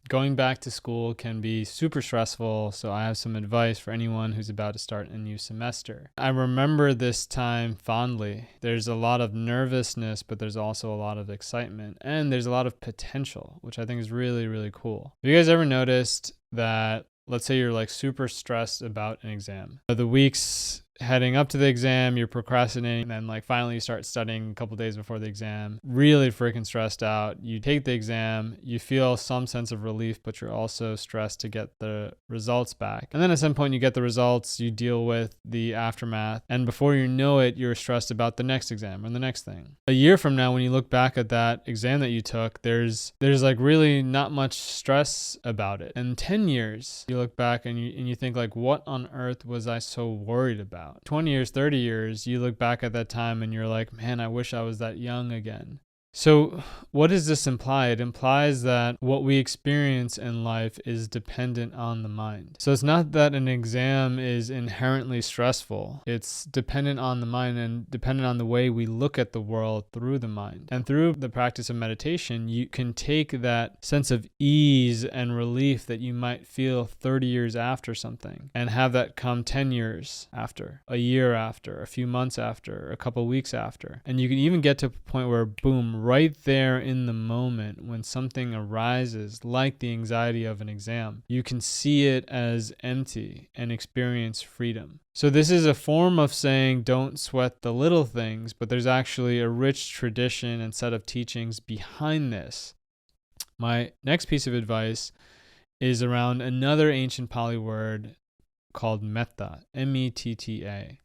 Going back to school can be super stressful, so I have some advice for anyone who's about to start a new semester. I remember this time fondly. There's a lot of nervousness, but there's also a lot of excitement, and there's a lot of potential, which I think is really, really cool. Have you guys ever noticed that, let's say you're like super stressed about an exam? The weeks heading up to the exam, you're procrastinating, and then like finally you start studying a couple days before the exam, really freaking stressed out. You take the exam, you feel some sense of relief, but you're also stressed to get the results back. And then at some point you get the results, you deal with the aftermath, and before you know it, you're stressed about the next exam or the next thing. A year from now, when you look back at that exam that you took, there's like really not much stress about it. And 10 years, you look back and you think like, what on earth was I so worried about? 20 years, 30 years, you look back at that time and you're like, man, I wish I was that young again. So what does this imply? It implies that what we experience in life is dependent on the mind. So it's not that an exam is inherently stressful. It's dependent on the mind and dependent on the way we look at the world through the mind. And through the practice of meditation, you can take that sense of ease and relief that you might feel 30 years after something and have that come 10 years after, a year after, a few months after, a couple weeks after. And you can even get to a point where, boom, right there in the moment when something arises, like the anxiety of an exam, you can see it as empty and experience freedom. So this is a form of saying don't sweat the little things, but there's actually a rich tradition and set of teachings behind this. My next piece of advice is around another ancient Pali word called metta, M-E-T-T-A.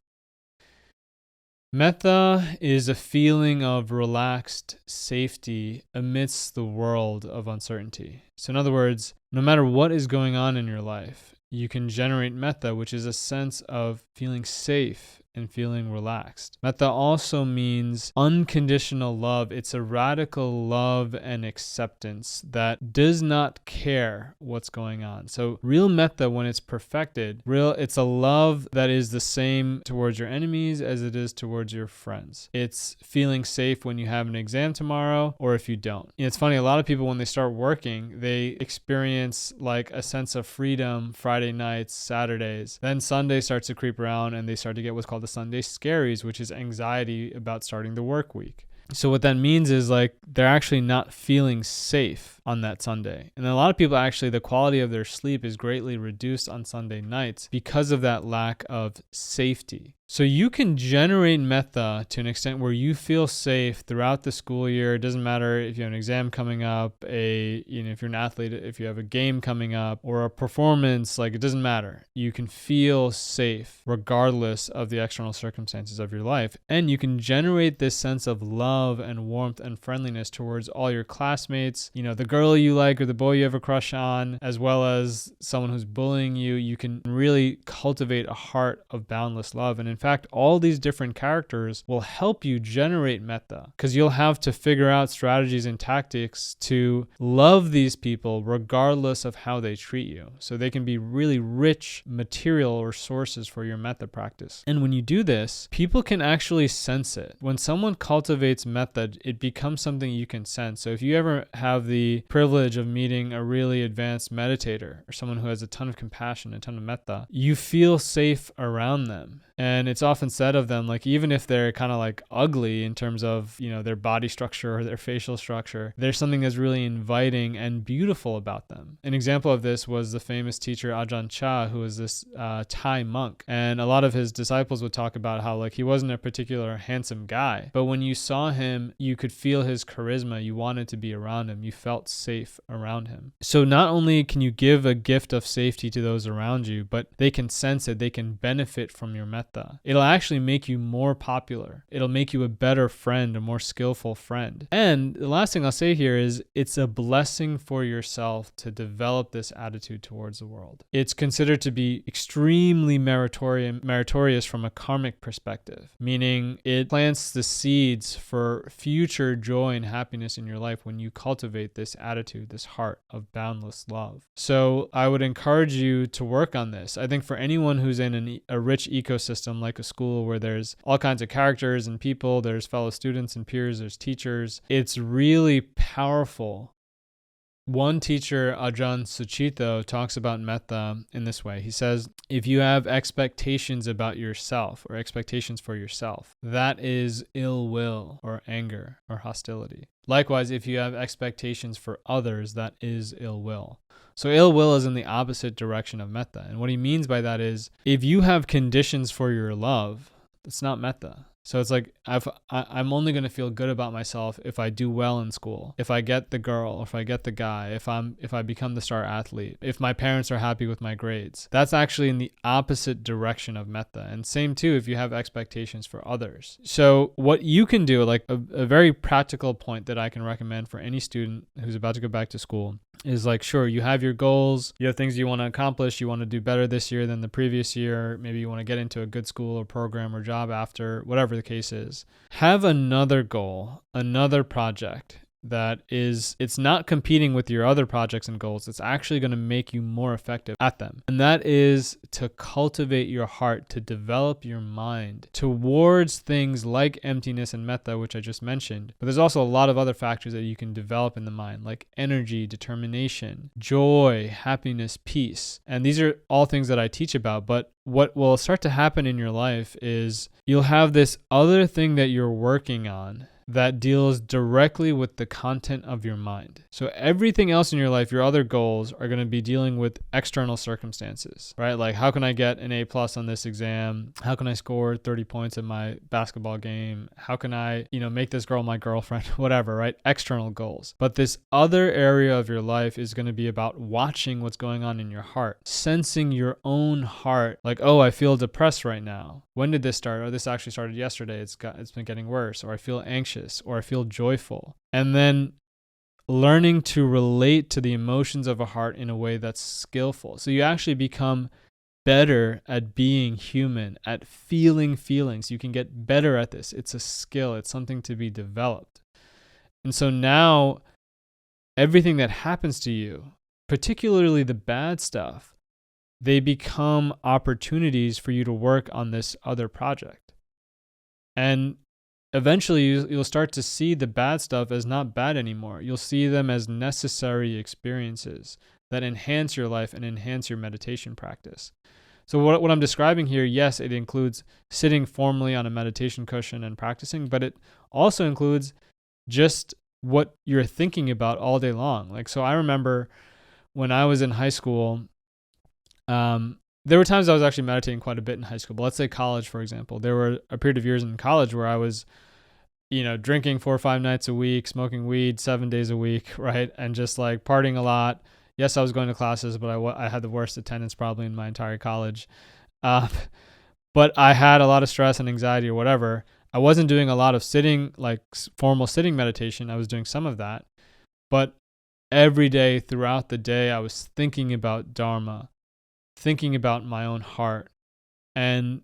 Metta is a feeling of relaxed safety amidst the world of uncertainty. So in other words, no matter what is going on in your life, you can generate metta, which is a sense of feeling safe and feeling relaxed. Metta also means unconditional love. It's a radical love and acceptance that does not care what's going on. So real metta, when it's perfected, it's a love that is the same towards your enemies as it is towards your friends. It's feeling safe when you have an exam tomorrow or if you don't. It's funny, a lot of people when they start working, they experience like a sense of freedom Friday nights, Saturdays. Then Sunday starts to creep around and they start to get what's called the Sunday scaries, which is anxiety about starting the work week. So what that means is like they're actually not feeling safe on that Sunday. And a lot of people actually, the quality of their sleep is greatly reduced on Sunday nights because of that lack of safety. So you can generate metta to an extent where you feel safe throughout the school year. It doesn't matter if you have an exam coming up, if you're an athlete, if you have a game coming up or a performance, like it doesn't matter. You can feel safe regardless of the external circumstances of your life. And you can generate this sense of love and warmth and friendliness towards all your classmates, the girl you like or the boy you have a crush on, as well as someone who's bullying you. You can really cultivate a heart of boundless love. And in fact, all these different characters will help you generate metta because you'll have to figure out strategies and tactics to love these people regardless of how they treat you. So they can be really rich material or sources for your metta practice. And when you do this, people can actually sense it. When someone cultivates metta, it becomes something you can sense. So if you ever have the privilege of meeting a really advanced meditator or someone who has a ton of compassion, a ton of metta, you feel safe around them. And it's often said of them, like even if they're kind of like ugly in terms of, their body structure or their facial structure, there's something that's really inviting and beautiful about them. An example of this was the famous teacher Ajahn Chah, who was this Thai monk. And a lot of his disciples would talk about how like he wasn't a particular handsome guy, but when you saw him, you could feel his charisma. You wanted to be around him. You felt safe around him. So not only can you give a gift of safety to those around you, but they can sense it. They can benefit from your metta. It'll actually make you more popular. It'll make you a better friend, a more skillful friend. And the last thing I'll say here is it's a blessing for yourself to develop this attitude towards the world. It's considered to be extremely meritorious from a karmic perspective, meaning it plants the seeds for future joy and happiness in your life when you cultivate this attitude, this heart of boundless love. So I would encourage you to work on this. I think for anyone who's in a rich ecosystem like a school where there's all kinds of characters and people, there's fellow students and peers, there's teachers, it's really powerful One teacher, Ajahn Suchito, talks about metta in this way. He says, if you have expectations about yourself or expectations for yourself, that is ill will or anger or hostility. Likewise, if you have expectations for others, that is ill will. So ill will is in the opposite direction of metta. And what he means by that is, if you have conditions for your love, it's not metta. So it's like I'm only going to feel good about myself if I do well in school, if I get the girl, if I get the guy, if I become the star athlete, if my parents are happy with my grades. That's actually in the opposite direction of metta. And same too if you have expectations for others. So what you can do, like a very practical point that I can recommend for any student who's about to go back to school, is like, sure, you have your goals, you have things you want to accomplish, you want to do better this year than the previous year, maybe you want to get into a good school or program or job after, whatever the case is. Have another goal, another project that is, it's not competing with your other projects and goals. It's actually going to make you more effective at them. And that is to cultivate your heart, to develop your mind towards things like emptiness and metta, which I just mentioned. But there's also a lot of other factors that you can develop in the mind, like energy, determination, joy, happiness, peace. And these are all things that I teach about. But what will start to happen in your life is you'll have this other thing that you're working on that deals directly with the content of your mind. So everything else in your life, your other goals are going to be dealing with external circumstances, right? Like, how can I get an A+ on this exam? How can I score 30 points in my basketball game? How can I, make this girl my girlfriend? Whatever, right? External goals. But this other area of your life is going to be about watching what's going on in your heart, sensing your own heart. Like, oh, I feel depressed right now. When did this start? Oh, this actually started yesterday. It's been getting worse. Or I feel anxious, or I feel joyful. And then learning to relate to the emotions of a heart in a way that's skillful. So you actually become better at being human, at feeling feelings. You can get better at this. It's a skill. It's something to be developed. And so now everything that happens to you, particularly the bad stuff, they become opportunities for you to work on this other project. And eventually you'll start to see the bad stuff as not bad anymore. You'll see them as necessary experiences that enhance your life and enhance your meditation practice. So what I'm describing here, yes, it includes sitting formally on a meditation cushion and practicing, but it also includes just what you're thinking about all day long. Like, so I remember when I was in high school, there were times I was actually meditating quite a bit in high school, but let's say college, for example. There were a period of years in college where I was, drinking 4 or 5 nights a week, smoking weed 7 days a week, right? And just like partying a lot. Yes, I was going to classes, but I had the worst attendance probably in my entire college. But I had a lot of stress and anxiety or whatever. I wasn't doing a lot of sitting, like formal sitting meditation. I was doing some of that. But every day throughout the day, I was thinking about Dharma, thinking about my own heart. And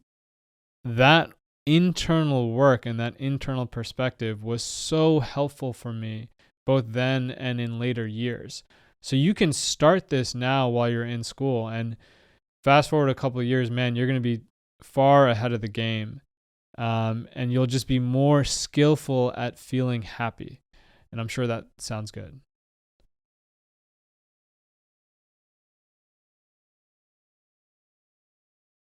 that internal work and that internal perspective was so helpful for me, both then and in later years. So you can start this now while you're in school, and fast forward a couple of years, man, you're going to be far ahead of the game. And you'll just be more skillful at feeling happy. And I'm sure that sounds good.